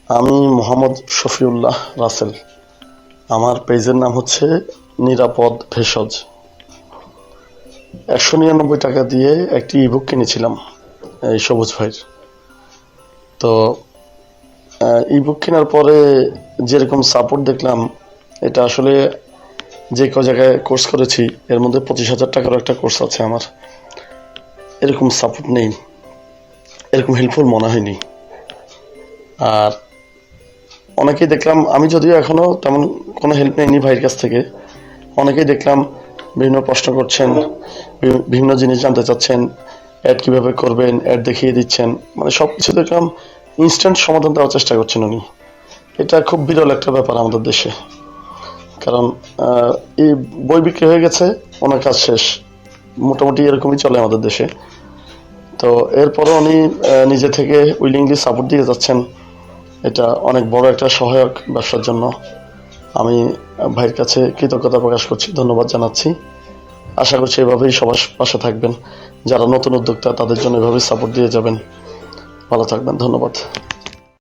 আমি মোহাম্মদ শফিউল্লাহ রাসেল। আমার পেজের নাম হচ্ছে নিরাপদ ভেষজ। 199 টাকা দিয়ে একটি ইবুক কিনেছিলাম এই সবুজ ভাইয়ের। তো ইবুক কেনার পরে যেরকম সাপোর্ট দেখলাম, এটা আসলে যে জায়গায় কোর্স করেছি এর মধ্যে 25,000 টাকারও একটা কোর্স আছে আমার। এরকম সাপোর্ট নেই, এরকম হেল্পফুল মনে হয়নি। আর অনেকেই দেখলাম, আমি যদিও এখনো তেমন কোনো হেল্প নেইনি ভাইয়ের কাছ থেকে, অনেকেই দেখলাম বিভিন্ন প্রশ্ন করছেন, বিভিন্ন জিনিস জানতে চাচ্ছেন, অ্যাড কিভাবে করবেন, অ্যাড দেখিয়ে দিচ্ছেন, মানে সব কিছু দেখলাম ইনস্ট্যান্ট সমাধান দেওয়ার চেষ্টা করছেন উনি। এটা খুব বিরল একটা ব্যাপার আমাদের দেশে, কারণ এই বই বিক্রি হয়ে গেছে, ওনার কাজ শেষ, মোটামুটি এরকমই চলে আমাদের দেশে। তো এরপরও উনি নিজে থেকে উইলিংলি সাপোর্ট দিয়ে যাচ্ছেন। এটা অনেক বড় একটা সহায়ক ব্যবসার জন্য। আমি ভাইয়ের কাছে কৃতজ্ঞতা প্রকাশ করছি, ধন্যবাদ জানাচ্ছি। আশা করছি এভাবেই সবার পাশে থাকবেন, যারা নতুন উদ্যোক্তা তাদের জন্য এভাবেই সাপোর্ট দিয়ে যাবেন। ভালো থাকবেন, ধন্যবাদ।